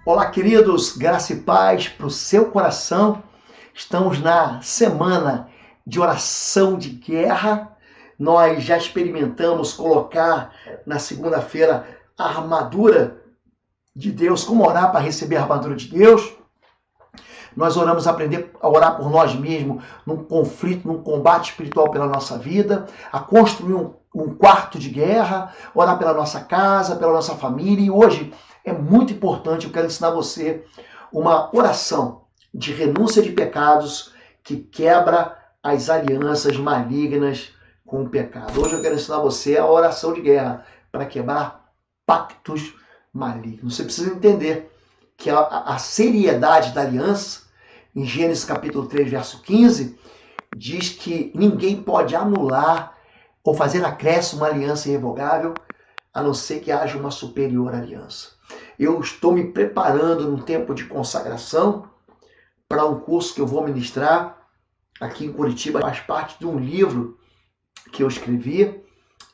Olá, queridos, graça e paz para o seu coração. Estamos na semana de oração de guerra. Nós já experimentamos colocar na segunda-feira a armadura de Deus, como orar para receber a armadura de Deus. Nós oramos aprender a orar por nós mesmos num conflito, num combate espiritual pela nossa vida, a construir um quarto de guerra, orar pela nossa casa, pela nossa família. E hoje é muito importante, eu quero ensinar você uma oração de renúncia de pecados que quebra as alianças malignas com o pecado. Hoje eu quero ensinar você a oração de guerra para quebrar pactos malignos. Você precisa entender que a seriedade da aliança, em Gênesis capítulo 3, verso 15, diz que ninguém pode anular ou fazer acréscimo uma aliança irrevogável, a não ser que haja uma superior aliança. Eu estou me preparando num tempo de consagração para um curso que eu vou ministrar aqui em Curitiba. Faz parte de um livro que eu escrevi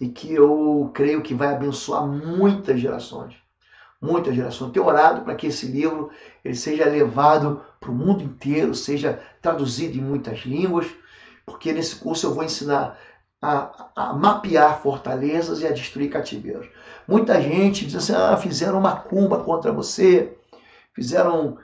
e que eu creio que vai abençoar muitas gerações. Muitas gerações. Tenho orado para que esse livro ele seja levado para o mundo inteiro, seja traduzido em muitas línguas, porque nesse curso eu vou ensinar a mapear fortalezas e a destruir cativeiros. Muita gente diz assim, fizeram uma macumba contra você, fizeram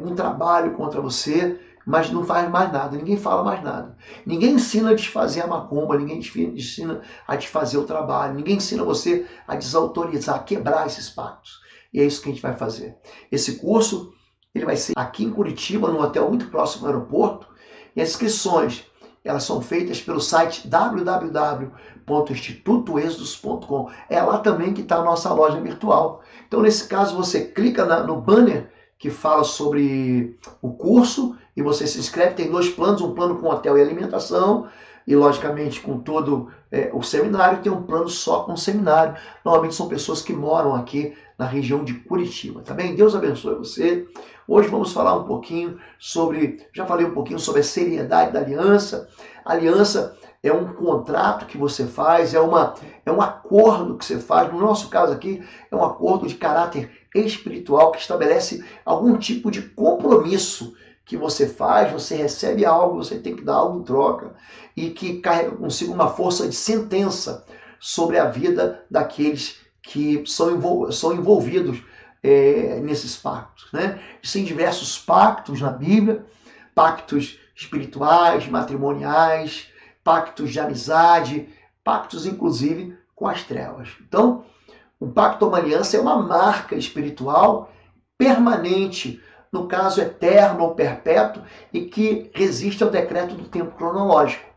um trabalho contra você, mas não faz mais nada, ninguém fala mais nada. Ninguém ensina a desfazer a macumba, ninguém ensina a desfazer o trabalho, ninguém ensina você a desautorizar, a quebrar esses pactos. E é isso que a gente vai fazer. Esse curso ele vai ser aqui em Curitiba, num hotel muito próximo ao aeroporto, e as inscrições elas são feitas pelo site www.institutoexodus.com. É lá também que está a nossa loja virtual. Então, nesse caso, você clica no banner que fala sobre o curso e você se inscreve. Tem dois planos, um plano com hotel e alimentação e, logicamente, com todo o seminário. Tem um plano só com seminário. Normalmente são pessoas que moram aqui na região de Curitiba, tá bem? Deus abençoe você. Hoje vamos falar um pouquinho já falei um pouquinho sobre a seriedade da aliança. A aliança é um contrato que você faz, é um acordo que você faz. No nosso caso aqui, é um acordo de caráter espiritual que estabelece algum tipo de compromisso que você faz, você recebe algo, você tem que dar algo em troca, e que carrega consigo uma força de sentença sobre a vida daqueles que são envolvidos nesses pactos, né? Existem diversos pactos na Bíblia, pactos espirituais, matrimoniais, pactos de amizade, pactos inclusive com as trevas. Então, o pacto ou uma aliança é uma marca espiritual permanente, no caso eterno ou perpétuo, e que resiste ao decreto do tempo cronológico.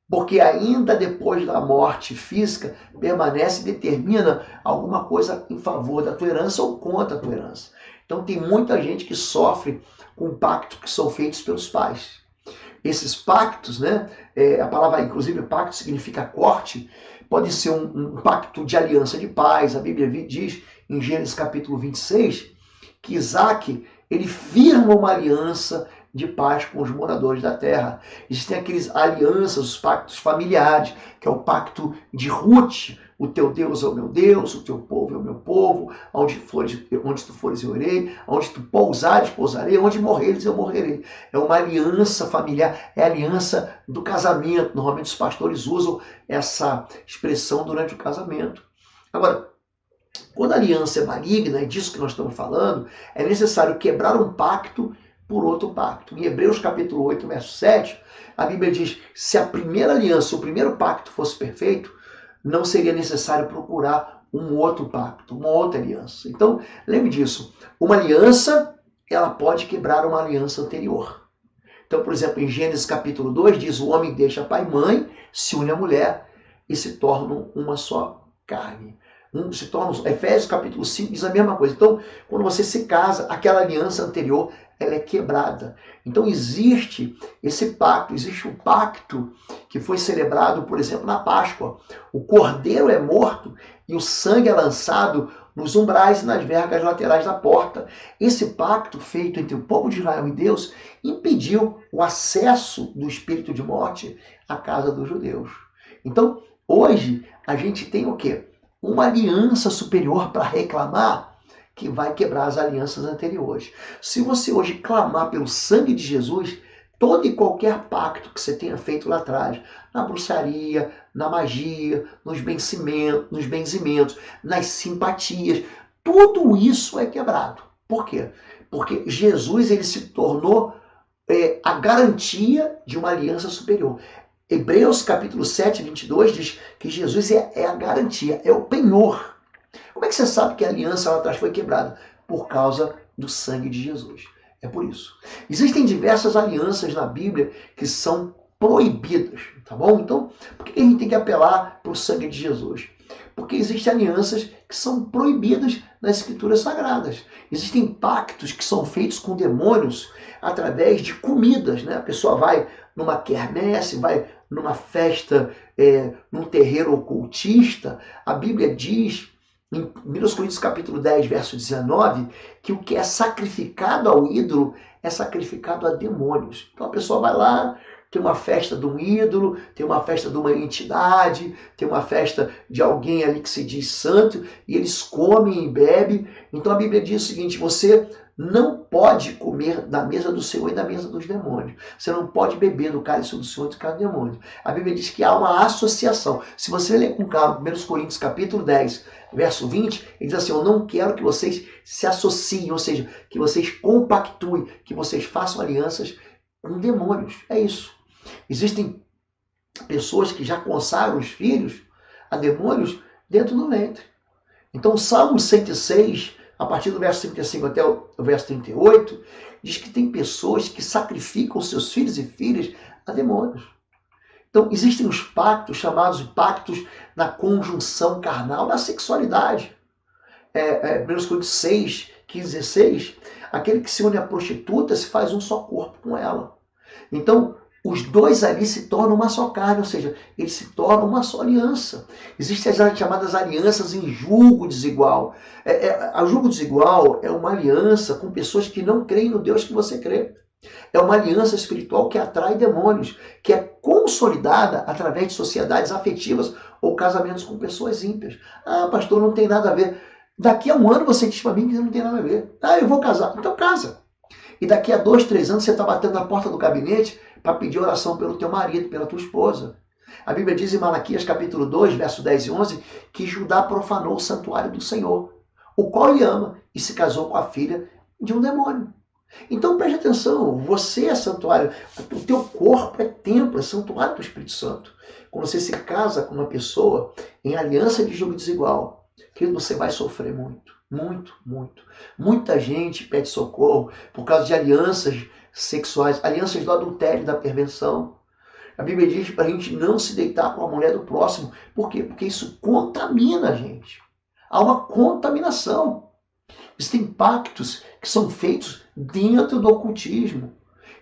Porque ainda depois da morte física, permanece e determina alguma coisa em favor da tua herança ou contra a tua herança. Então tem muita gente que sofre com pactos que são feitos pelos pais. Esses pactos, né? A palavra, inclusive, pacto significa corte, pode ser um pacto de aliança de paz. A Bíblia diz, em Gênesis capítulo 26, que Isaac, ele firma uma aliança de paz com os moradores da terra. Existem aqueles alianças, os pactos familiares, que é o pacto de Ruth, o teu Deus é o meu Deus, o teu povo é o meu povo, onde tu fores eu irei, onde tu pousares, pousarei, onde morreres eu morrerei. É uma aliança familiar, é a aliança do casamento. Normalmente os pastores usam essa expressão durante o casamento. Agora, quando a aliança é maligna, é disso que nós estamos falando, é necessário quebrar um pacto por outro pacto. Em Hebreus capítulo 8, verso 7, a Bíblia diz, se a primeira aliança, o primeiro pacto fosse perfeito, não seria necessário procurar um outro pacto, uma outra aliança. Então, lembre disso, uma aliança, ela pode quebrar uma aliança anterior. Então, por exemplo, em Gênesis capítulo 2, diz, o homem deixa pai e mãe, se une à mulher e se tornam uma só carne. Efésios capítulo 5 diz a mesma coisa. Então, quando você se casa, aquela aliança anterior, ela é quebrada. Então existe esse pacto, existe um pacto que foi celebrado, por exemplo, na Páscoa. O cordeiro é morto e o sangue é lançado nos umbrais e nas vergas laterais da porta. Esse pacto feito entre o povo de Israel e Deus impediu o acesso do espírito de morte à casa dos judeus. Então, hoje, a gente tem o quê? Uma aliança superior para reclamar que vai quebrar as alianças anteriores. Se você hoje clamar pelo sangue de Jesus, todo e qualquer pacto que você tenha feito lá atrás, na bruxaria, na magia, nos benzimentos, nas simpatias, tudo isso é quebrado. Por quê? Porque Jesus ele se tornou a garantia de uma aliança superior. Hebreus capítulo 7, 22 diz que Jesus é a garantia, é o penhor. Como é que você sabe que a aliança lá atrás foi quebrada? Por causa do sangue de Jesus. É por isso. Existem diversas alianças na Bíblia que são proibidas, tá bom? Então, por que a gente tem que apelar para o sangue de Jesus? Porque existem alianças que são proibidas nas escrituras sagradas. Existem pactos que são feitos com demônios através de comidas, né? A pessoa vai numa quermesse, vai numa festa, num terreiro ocultista. A Bíblia diz, em 1 Coríntios capítulo 10, verso 19, que o que é sacrificado ao ídolo é sacrificado a demônios. Então a pessoa vai lá, tem uma festa de um ídolo, tem uma festa de uma entidade, tem uma festa de alguém ali que se diz santo, e eles comem e bebem. Então a Bíblia diz o seguinte: você não pode comer da mesa do Senhor e da mesa dos demônios. Você não pode beber do cálice do Senhor e do cálice do demônio. A Bíblia diz que há uma associação. Se você ler com calma 1 Coríntios capítulo 10, verso 20, ele diz assim: eu não quero que vocês se associem, ou seja, que vocês compactuem, que vocês façam alianças com demônios. É isso. Existem pessoas que já consagram os filhos a demônios dentro do ventre. Então, Salmo 106, a partir do verso 35 até o verso 38, diz que tem pessoas que sacrificam seus filhos e filhas a demônios. Então, existem os pactos, chamados de pactos na conjunção carnal, na sexualidade. 1 Coríntios 6, 15 e 16, aquele que se une à prostituta se faz um só corpo com ela. Então, os dois ali se tornam uma só carne, ou seja, eles se tornam uma só aliança. Existem as chamadas alianças em julgo desigual. A julgo desigual é uma aliança com pessoas que não creem no Deus que você crê. É uma aliança espiritual que atrai demônios, que é consolidada através de sociedades afetivas ou casamentos com pessoas ímpias. Ah, pastor, não tem nada a ver. Daqui a um ano você diz para mim que não tem nada a ver. Ah, eu vou casar. Então casa. E daqui a 2, 3 anos você está batendo na porta do gabinete para pedir oração pelo teu marido, pela tua esposa. A Bíblia diz em Malaquias capítulo 2, verso 10 e 11, que Judá profanou o santuário do Senhor, o qual ele ama, e se casou com a filha de um demônio. Então preste atenção, você é santuário, o teu corpo é templo, é santuário do Espírito Santo. Quando você se casa com uma pessoa em aliança de julgo desigual, querido, você vai sofrer muito, muito, muito. Muita gente pede socorro por causa de alianças sexuais, alianças do adultério, da perversão. A Bíblia diz para a gente não se deitar com a mulher do próximo. Por quê? Porque isso contamina a gente. Há uma contaminação. Existem pactos que são feitos dentro do ocultismo.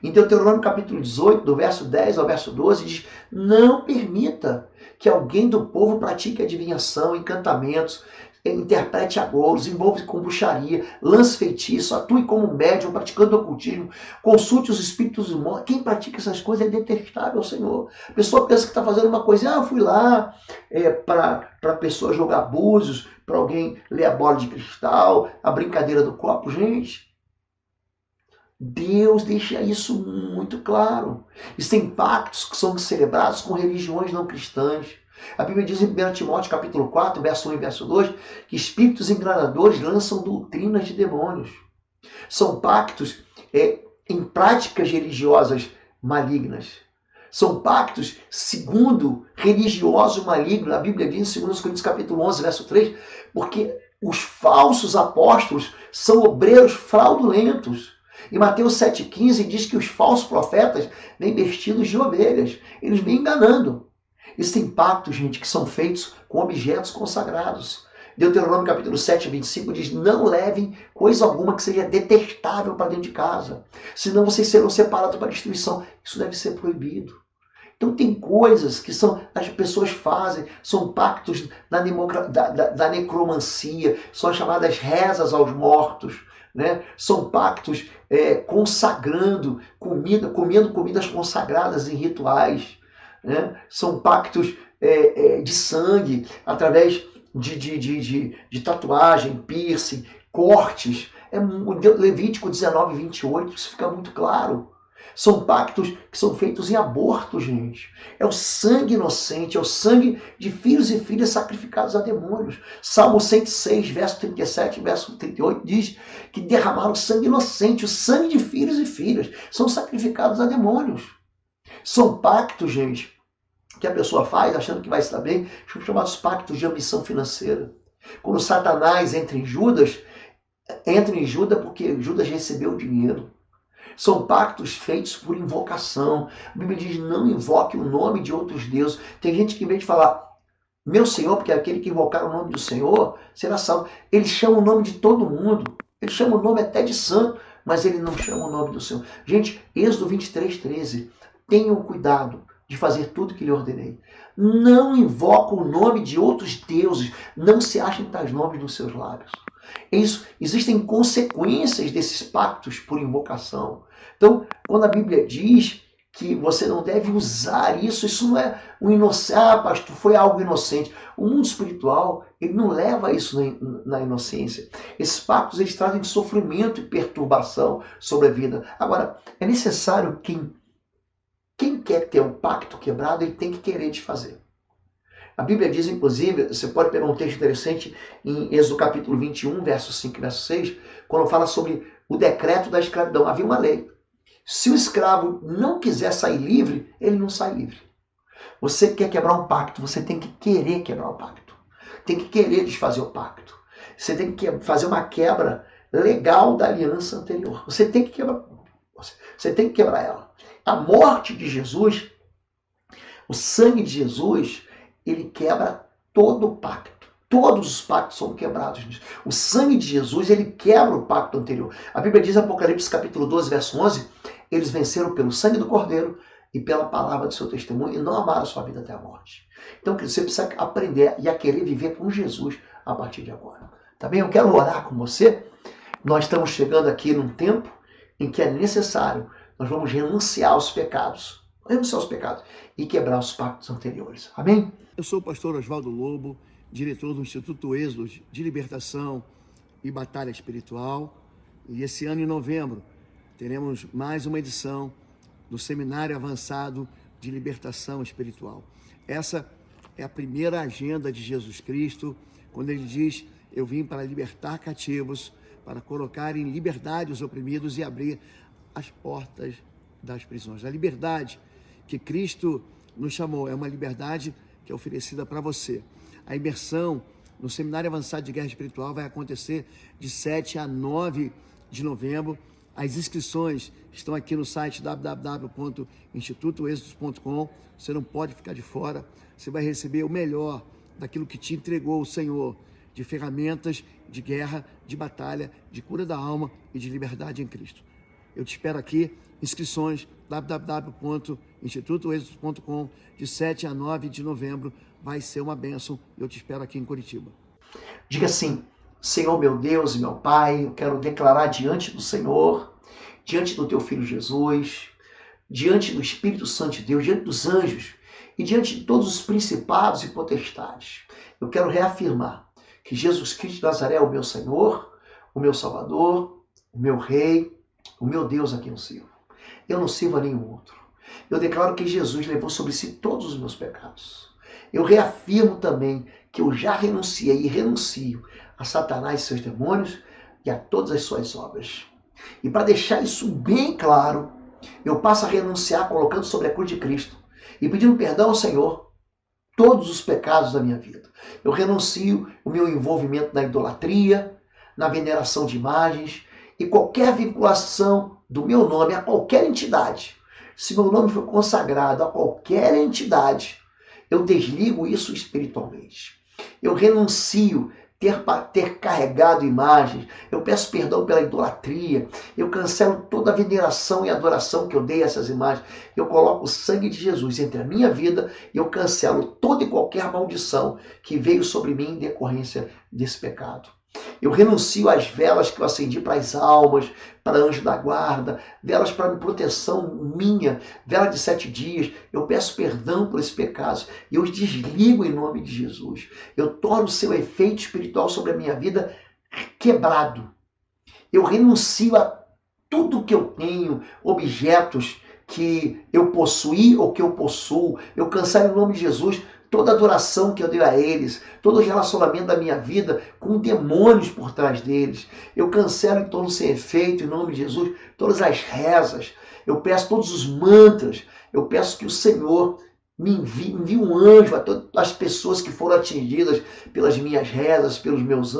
Em Deuteronômio capítulo 18, do verso 10 ao verso 12, diz: não permita que alguém do povo pratique adivinhação, encantamentos, interprete agouros, envolve com bruxaria, lance feitiço, atue como médium, praticando ocultismo, consulte os espíritos imóveis. Quem pratica essas coisas é detestável ao Senhor. A pessoa pensa que está fazendo uma coisa, eu fui lá para a pessoa jogar búzios, para alguém ler a bola de cristal, a brincadeira do copo. Gente, Deus deixa isso muito claro. Existem pactos que são celebrados com religiões não cristãs. A Bíblia diz em 1 Timóteo capítulo 4, verso 1 e verso 2, que espíritos enganadores lançam doutrinas de demônios. São pactos em práticas religiosas malignas. São pactos segundo religioso maligno. A Bíblia diz em 2 Coríntios capítulo 11, verso 3, porque os falsos apóstolos são obreiros fraudulentos. Em Mateus 7,15 diz que os falsos profetas vêm vestidos de ovelhas. Eles vêm enganando. Existem pactos, gente, que são feitos com objetos consagrados. Deuteronômio capítulo 7, 25 diz: não levem coisa alguma que seja detestável para dentro de casa, senão vocês serão separados para destruição. Isso deve ser proibido. Então tem coisas que as pessoas fazem, são pactos da necromancia, são as chamadas rezas aos mortos, né? São pactos consagrando comida, comendo comidas consagradas em rituais. Né? São pactos de sangue, através de tatuagem, piercing, cortes. Levítico 19, 28, isso fica muito claro. São pactos que são feitos em aborto, gente. É o sangue inocente, é o sangue de filhos e filhas sacrificados a demônios. Salmo 106, verso 37 e verso 38 diz que derramaram sangue inocente, o sangue de filhos e filhas são sacrificados a demônios. São pactos, gente, que a pessoa faz achando que vai estar bem, são chamados pactos de ambição financeira. Quando Satanás entra em Judas porque Judas recebeu o dinheiro. São pactos feitos por invocação. A Bíblia diz, não invoque o nome de outros deuses. Tem gente que, em vez de falar, meu Senhor, porque aquele que invocar o nome do Senhor será salvo, ele chama o nome de todo mundo. Ele chama o nome até de santo, mas ele não chama o nome do Senhor. Gente, Êxodo 23, 13. Tenham cuidado de fazer tudo que lhe ordenei. Não invoca o nome de outros deuses. Não se achem tais nomes nos seus lábios. Isso, existem consequências desses pactos por invocação. Então, quando a Bíblia diz que você não deve usar isso não é um inocente, pastor, foi algo inocente. O mundo espiritual, ele não leva isso na inocência. Esses pactos, eles trazem sofrimento e perturbação sobre a vida. Agora, é necessário quem quer ter um pacto quebrado, ele tem que querer desfazer. A Bíblia diz, inclusive, você pode pegar um texto interessante em Êxodo capítulo 21, verso 5 e verso 6, quando fala sobre o decreto da escravidão. Havia uma lei. Se o escravo não quiser sair livre, ele não sai livre. Você quer quebrar um pacto, você tem que querer quebrar o pacto. Tem que querer desfazer o pacto. Você tem que fazer uma quebra legal da aliança anterior. Você tem que quebrar ela. A morte de Jesus, o sangue de Jesus, ele quebra todo o pacto. Todos os pactos são quebrados. O sangue de Jesus, ele quebra o pacto anterior. A Bíblia diz em Apocalipse capítulo 12, verso 11, eles venceram pelo sangue do Cordeiro e pela palavra do seu testemunho e não amaram a sua vida até a morte. Então você precisa aprender e a querer viver com Jesus a partir de agora. Tá bem? Eu quero orar com você. Nós estamos chegando aqui num tempo em que é necessário, nós vamos renunciar aos pecados. Renunciar aos pecados e quebrar os pactos anteriores. Amém? Eu sou o pastor Oswaldo Lobo, diretor do Instituto Êxodo de Libertação e Batalha Espiritual. E esse ano, em novembro, teremos mais uma edição do Seminário Avançado de Libertação Espiritual. Essa é a primeira agenda de Jesus Cristo, quando ele diz, eu vim para libertar cativos, para colocar em liberdade os oprimidos e abrir as portas das prisões. A liberdade que Cristo nos chamou é uma liberdade que é oferecida para você. A imersão no Seminário Avançado de Guerra Espiritual vai acontecer de 7 a 9 de novembro. As inscrições estão aqui no site www.institutoexodus.com. Você não pode ficar de fora. Você vai receber o melhor daquilo que te entregou o Senhor, de ferramentas de guerra, de batalha, de cura da alma e de liberdade em Cristo. Eu te espero aqui. Inscrições www.institutoexodus.com, de 7 a 9 de novembro. Vai ser uma bênção. Eu te espero aqui em Curitiba. Diga assim, Senhor meu Deus e meu Pai, eu quero declarar diante do Senhor, diante do teu Filho Jesus, diante do Espírito Santo de Deus, diante dos anjos e diante de todos os principados e potestades. Eu quero reafirmar que Jesus Cristo de Nazaré é o meu Senhor, o meu Salvador, o meu Rei, o meu Deus a quem eu sirvo. Eu não sirvo a nenhum outro. Eu declaro que Jesus levou sobre si todos os meus pecados. Eu reafirmo também que eu já renunciei e renuncio a Satanás e seus demônios e a todas as suas obras. E para deixar isso bem claro, eu passo a renunciar colocando sobre a cruz de Cristo e pedindo perdão ao Senhor todos os pecados da minha vida. Eu renuncio o meu envolvimento na idolatria, na veneração de imagens e qualquer vinculação do meu nome a qualquer entidade. Se meu nome for consagrado a qualquer entidade, eu desligo isso espiritualmente. Eu renuncio ter carregado imagens. Eu peço perdão pela idolatria. Eu cancelo toda a veneração e adoração que eu dei a essas imagens. Eu coloco o sangue de Jesus entre a minha vida e eu cancelo toda e qualquer maldição que veio sobre mim em decorrência desse pecado. Eu renuncio às velas que eu acendi para as almas, para anjo da guarda, velas para proteção minha, vela de 7 dias. Eu peço perdão por esses pecados e eu os desligo em nome de Jesus. Eu torno o seu efeito espiritual sobre a minha vida quebrado. Eu renuncio a tudo que eu tenho, objetos que eu possuí ou que eu possuo. Eu cancelo em nome de Jesus toda adoração que eu dei a eles, todo o relacionamento da minha vida com demônios por trás deles. Eu cancelo em torno sem efeito, em nome de Jesus, todas as rezas. Eu peço todos os mantras. Eu peço que o Senhor me envie um anjo a todas as pessoas que foram atingidas pelas minhas rezas, pelos meus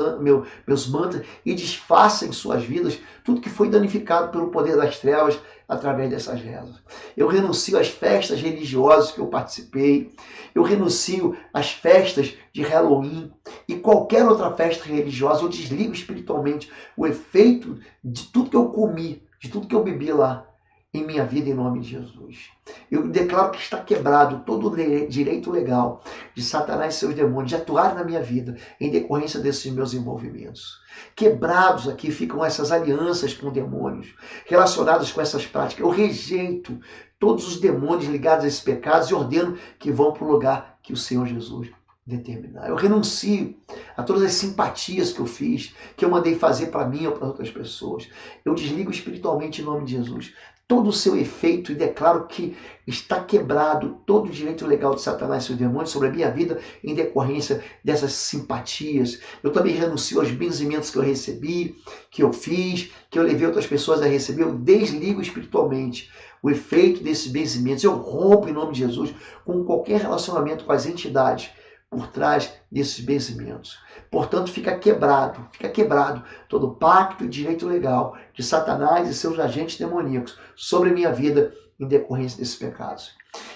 mantras, e desfaça em suas vidas tudo que foi danificado pelo poder das trevas através dessas rezas. Eu renuncio às festas religiosas que eu participei, eu renuncio às festas de Halloween e qualquer outra festa religiosa. Eu desligo espiritualmente o efeito de tudo que eu comi, de tudo que eu bebi lá em minha vida, em nome de Jesus. Eu declaro que está quebrado todo o direito legal de Satanás e seus demônios de atuar na minha vida em decorrência desses meus envolvimentos. Quebrados aqui ficam essas alianças com demônios relacionadas com essas práticas. Eu rejeito todos os demônios ligados a esses pecados e ordeno que vão para o lugar que o Senhor Jesus determinar. Eu renuncio a todas as simpatias que eu fiz, que eu mandei fazer para mim ou para outras pessoas. Eu desligo espiritualmente em nome de Jesus todo o seu efeito e declaro que está quebrado todo o direito legal de Satanás e seus demônios sobre a minha vida em decorrência dessas simpatias. Eu também renuncio aos benzimentos que eu recebi, que eu fiz, que eu levei outras pessoas a receber. Eu desligo espiritualmente o efeito desses benzimentos. Eu rompo em nome de Jesus com qualquer relacionamento com as entidades por trás desses benzimentos. Portanto, fica quebrado todo pacto e direito legal de Satanás e seus agentes demoníacos sobre a minha vida em decorrência desses pecados.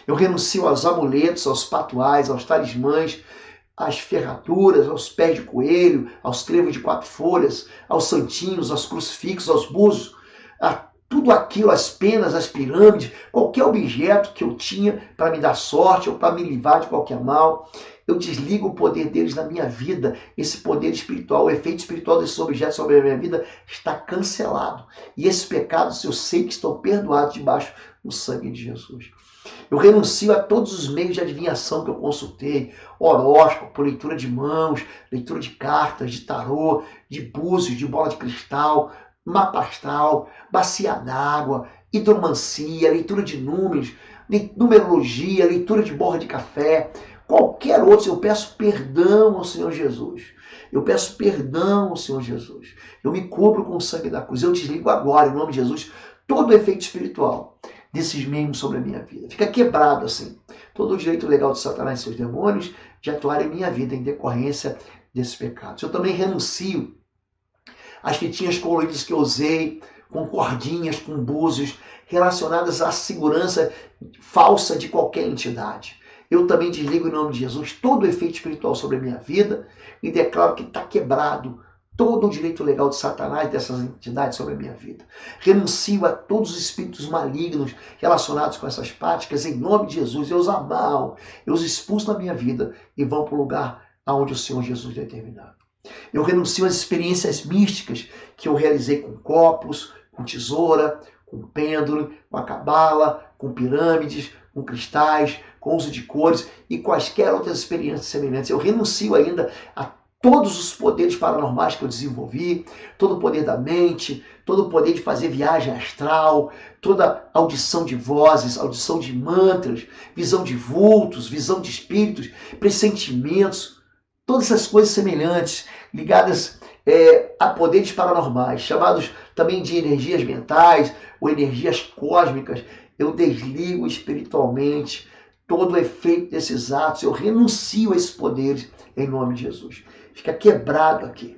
Eu renuncio aos amuletos, aos patuais, aos talismãs, às ferraduras, aos pés de coelho, aos trevos de 4 folhas, aos santinhos, aos crucifixos, aos búzios, a tudo aquilo, as penas, as pirâmides, qualquer objeto que eu tinha para me dar sorte ou para me livrar de qualquer mal. Eu desligo o poder deles na minha vida. Esse poder espiritual, o efeito espiritual desses objetos sobre a minha vida está cancelado. E esses pecados eu sei que estão perdoados debaixo do sangue de Jesus. Eu renuncio a todos os meios de adivinhação que eu consultei, horóscopo, leitura de mãos, leitura de cartas, de tarô, de búzios, de bola de cristal, mapa astral, bacia d'água, hidromancia, leitura de números, numerologia, leitura de borra de café, qualquer outro. Eu peço perdão ao Senhor Jesus. Eu peço perdão ao Senhor Jesus. Eu me cubro com o sangue da cruz. Eu desligo agora, em nome de Jesus, todo o efeito espiritual desses membros sobre a minha vida. Fica quebrado assim. Todo o direito legal de Satanás e seus demônios de atuar em minha vida em decorrência desses pecados. Eu também renuncio às fitinhas coloridas que eu usei, com cordinhas, com búzios, relacionadas à segurança falsa de qualquer entidade. Eu também desligo em nome de Jesus todo o efeito espiritual sobre a minha vida e declaro que está quebrado todo o direito legal de Satanás dessas entidades sobre a minha vida. Renuncio a todos os espíritos malignos relacionados com essas práticas em nome de Jesus. Eu os amarro, eu os expulso da minha vida e vão para o lugar aonde o Senhor Jesus determinar. Eu renuncio às experiências místicas que eu realizei com copos, com tesoura, com pêndulo, com a cabala, com pirâmides, com cristais, com uso de cores e quaisquer outras experiências semelhantes. Eu renuncio ainda a todos os poderes paranormais que eu desenvolvi, todo o poder da mente, todo o poder de fazer viagem astral, toda audição de vozes, audição de mantras, visão de vultos, visão de espíritos, pressentimentos, todas essas coisas semelhantes, ligadas a poderes paranormais, chamados também de energias mentais ou energias cósmicas. Eu desligo espiritualmente todo o efeito desses atos. Eu renuncio a esses poderes em nome de Jesus. Fica quebrado aqui.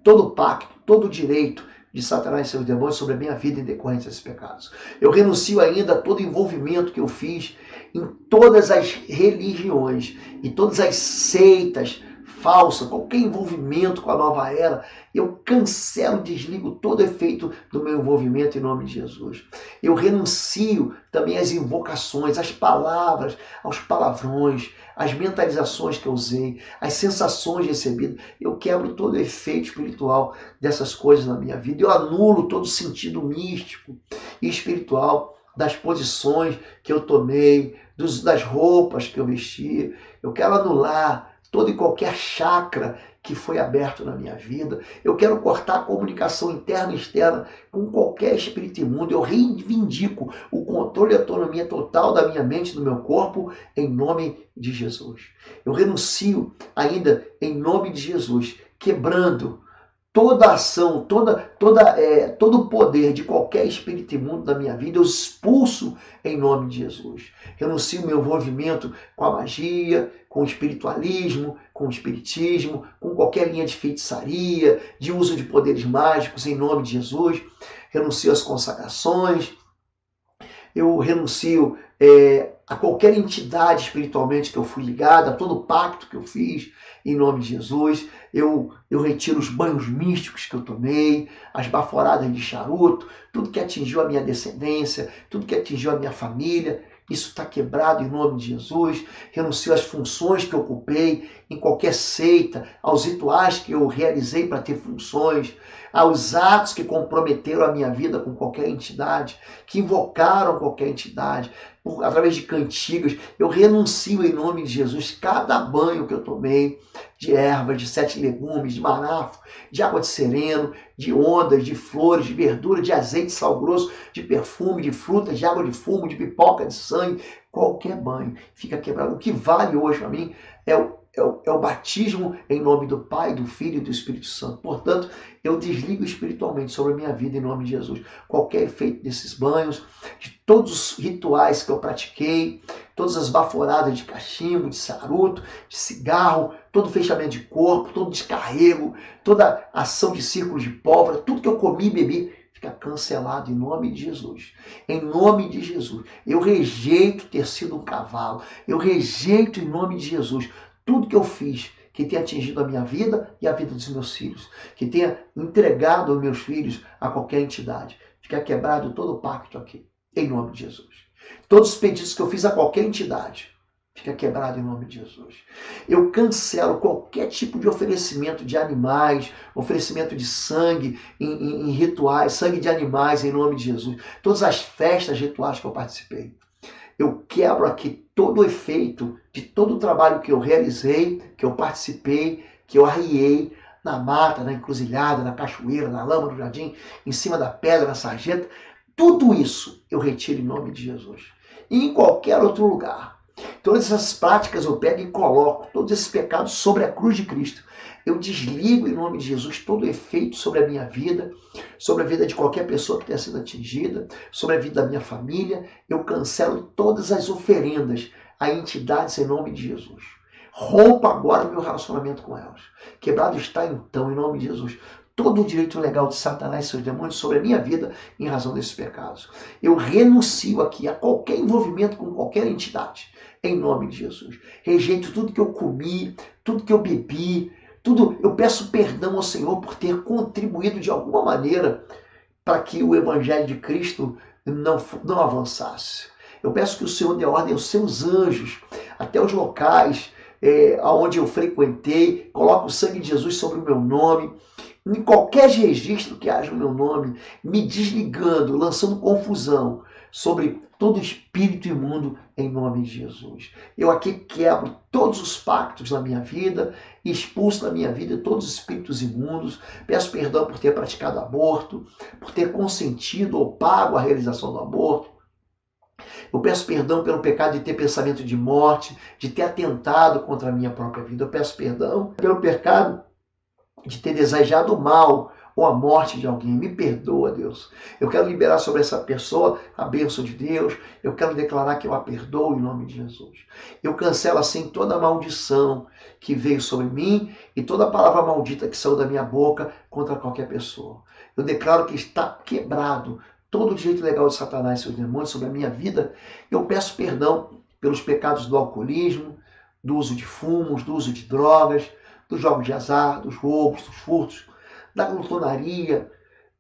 Todo o pacto, todo o direito de Satanás e seus demônios sobre a minha vida em decorrência desses pecados. Eu renuncio ainda a todo envolvimento que eu fiz em todas as religiões e todas as seitas falsas, qualquer envolvimento com a nova era. Eu cancelo, desligo todo o efeito do meu envolvimento em nome de Jesus. Eu renuncio também às invocações, às palavras, aos palavrões, às mentalizações que eu usei, às sensações recebidas. Eu quebro todo o efeito espiritual dessas coisas na minha vida. Eu anulo todo o sentido místico e espiritual das posições que eu tomei, das roupas que eu vesti. Eu quero anular todo e qualquer chakra que foi aberto na minha vida. Eu quero cortar a comunicação interna e externa com qualquer espírito imundo. Eu reivindico o controle e autonomia total da minha mente e do meu corpo em nome de Jesus. Eu renuncio ainda em nome de Jesus, quebrando toda ação, todo o poder de qualquer espírito imundo da minha vida, eu expulso em nome de Jesus. Renuncio meu envolvimento com a magia, com o espiritualismo, com o espiritismo, com qualquer linha de feitiçaria, de uso de poderes mágicos, em nome de Jesus. Renuncio às consagrações, eu renuncio a qualquer entidade espiritualmente que eu fui ligado, a todo pacto que eu fiz, em nome de Jesus. Eu retiro os banhos místicos que eu tomei, as baforadas de charuto, tudo que atingiu a minha descendência, tudo que atingiu a minha família. Isso está quebrado em nome de Jesus. Renuncio às funções que eu ocupei em qualquer seita, aos rituais que eu realizei para ter funções, aos atos que comprometeram a minha vida com qualquer entidade, que invocaram qualquer entidade, através de cantigas. Eu renuncio em nome de Jesus cada banho que eu tomei, de ervas, de 7 legumes, de manafo, de água de sereno, de ondas, de flores, de verdura, de azeite, sal grosso, de perfume, de frutas, de água de fumo, de pipoca, de sangue, qualquer banho fica quebrado. O que vale hoje para mim é o batismo em nome do Pai, do Filho e do Espírito Santo. Portanto, eu desligo espiritualmente sobre a minha vida em nome de Jesus. Qualquer efeito desses banhos, de todos os rituais que eu pratiquei, todas as baforadas de cachimbo, de charuto, de cigarro, todo fechamento de corpo, todo descarrego, toda ação de círculos de pólvora, tudo que eu comi e bebi, fica cancelado em nome de Jesus. Em nome de Jesus. Eu rejeito ter sido um cavalo. Eu rejeito em nome de Jesus tudo que eu fiz que tenha atingido a minha vida e a vida dos meus filhos, que tenha entregado os meus filhos a qualquer entidade. Fica quebrado todo o pacto aqui, em nome de Jesus. Todos os pedidos que eu fiz a qualquer entidade, fica quebrado em nome de Jesus. Eu cancelo qualquer tipo de oferecimento de animais, oferecimento de sangue em rituais, sangue de animais em nome de Jesus. Todas as festas rituais que eu participei. Eu quebro aqui todo o efeito de todo o trabalho que eu realizei, que eu participei, que eu arriei na mata, na encruzilhada, na cachoeira, na lama do jardim, em cima da pedra, na sarjeta. Tudo isso eu retiro em nome de Jesus. E em qualquer outro lugar. Todas essas práticas eu pego e coloco, todos esses pecados sobre a cruz de Cristo. Eu desligo em nome de Jesus todo o efeito sobre a minha vida, sobre a vida de qualquer pessoa que tenha sido atingida, sobre a vida da minha família. Eu cancelo todas as oferendas a entidades em nome de Jesus. Rompa agora o meu relacionamento com elas. Quebrado está então, em nome de Jesus, todo o direito legal de Satanás e seus demônios sobre a minha vida em razão desses pecados. Eu renuncio aqui a qualquer envolvimento com qualquer entidade, em nome de Jesus. Rejeito tudo que eu comi, tudo que eu bebi, tudo. Eu peço perdão ao Senhor por ter contribuído de alguma maneira para que o Evangelho de Cristo não avançasse. Eu peço que o Senhor dê ordem aos seus anjos, até os locais onde eu frequentei, coloque o sangue de Jesus sobre o meu nome, em qualquer registro que haja o meu nome, me desligando, lançando confusão sobre todo espírito imundo em nome de Jesus. Eu aqui quebro todos os pactos na minha vida, expulso da minha vida todos os espíritos imundos, peço perdão por ter praticado aborto, por ter consentido ou pago a realização do aborto. Eu peço perdão pelo pecado de ter pensamento de morte, de ter atentado contra a minha própria vida. Eu peço perdão pelo pecado de ter desejado o mal ou a morte de alguém. Me perdoa, Deus. Eu quero liberar sobre essa pessoa a bênção de Deus. Eu quero declarar que eu a perdoo em nome de Jesus. Eu cancelo assim toda a maldição que veio sobre mim e toda a palavra maldita que saiu da minha boca contra qualquer pessoa. Eu declaro que está quebrado todo o direito legal de Satanás e seus demônios sobre a minha vida. Eu peço perdão pelos pecados do alcoolismo, do uso de fumos, do uso de drogas, dos jogos de azar, dos roubos, dos furtos, da glutonaria,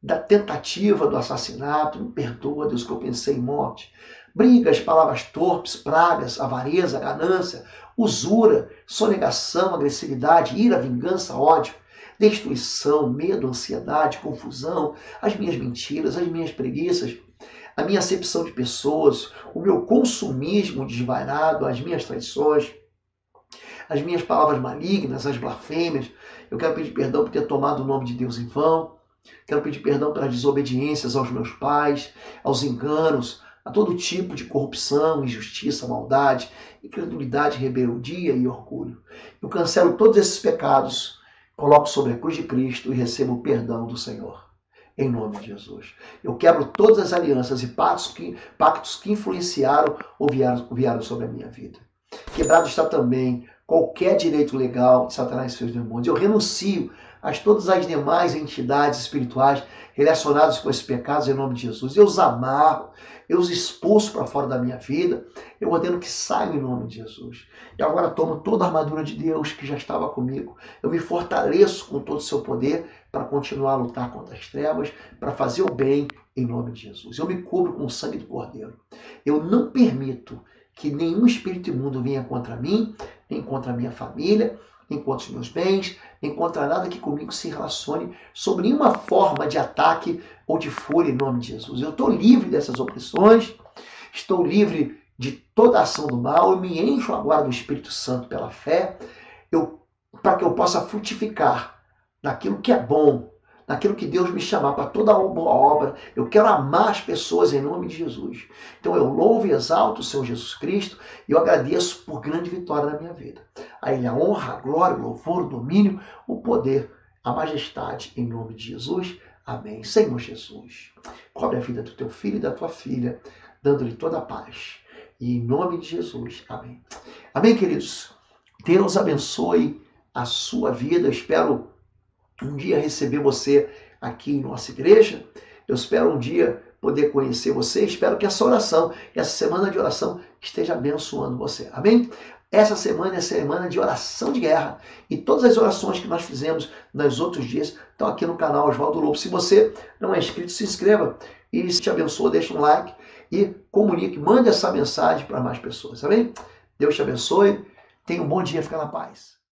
da tentativa do assassinato. Me perdoa, Deus, que eu pensei em morte. Brigas, palavras torpes, pragas, avareza, ganância, usura, sonegação, agressividade, ira, vingança, ódio, destruição, medo, ansiedade, confusão, as minhas mentiras, as minhas preguiças, a minha acepção de pessoas, o meu consumismo desvairado, as minhas traições, as minhas palavras malignas, as blasfêmias. Eu quero pedir perdão por ter tomado o nome de Deus em vão. Quero pedir perdão pelas desobediências aos meus pais, aos enganos, a todo tipo de corrupção, injustiça, maldade, incredulidade, rebeldia e orgulho. Eu cancelo todos esses pecados, coloco sobre a cruz de Cristo e recebo o perdão do Senhor. Em nome de Jesus. Eu quebro todas as alianças e pactos que influenciaram ou vieram sobre a minha vida. Quebrado está também qualquer direito legal de Satanás e seus demônios. Eu renuncio a todas as demais entidades espirituais relacionadas com esses pecados em nome de Jesus. Eu os amarro, eu os expulso para fora da minha vida. Eu ordeno que saiam em nome de Jesus. E agora tomo toda a armadura de Deus que já estava comigo. Eu me fortaleço com todo o seu poder para continuar a lutar contra as trevas, para fazer o bem em nome de Jesus. Eu me cubro com o sangue do Cordeiro. Eu não permito que nenhum espírito imundo venha contra mim, nem contra a minha família, nem contra os meus bens, nem contra nada que comigo se relacione sobre nenhuma forma de ataque ou de fúria em nome de Jesus. Eu estou livre dessas opressões, estou livre de toda a ação do mal, eu me encho agora do Espírito Santo pela fé, para que eu possa frutificar naquilo que é bom, naquilo que Deus me chamar para toda boa obra. Eu quero amar as pessoas em nome de Jesus. Então eu louvo e exalto o Senhor Jesus Cristo e eu agradeço por grande vitória na minha vida. A Ele a honra, a glória, o louvor, o domínio, o poder, a majestade em nome de Jesus. Amém. Senhor Jesus, cobre a vida do teu filho e da tua filha, dando-lhe toda a paz. E em nome de Jesus. Amém. Amém, queridos. Deus abençoe a sua vida. Eu espero um dia receber você aqui em nossa igreja. Eu espero um dia poder conhecer você. Espero que essa oração, essa semana de oração, esteja abençoando você. Amém? Essa semana é semana de oração de guerra. E todas as orações que nós fizemos nos outros dias estão aqui no canal Oswaldo Lobo. Se você não é inscrito, se inscreva. E se te abençoa, deixa um like e comunique, mande essa mensagem para mais pessoas. Amém? Deus te abençoe. Tenha um bom dia. Fica na paz.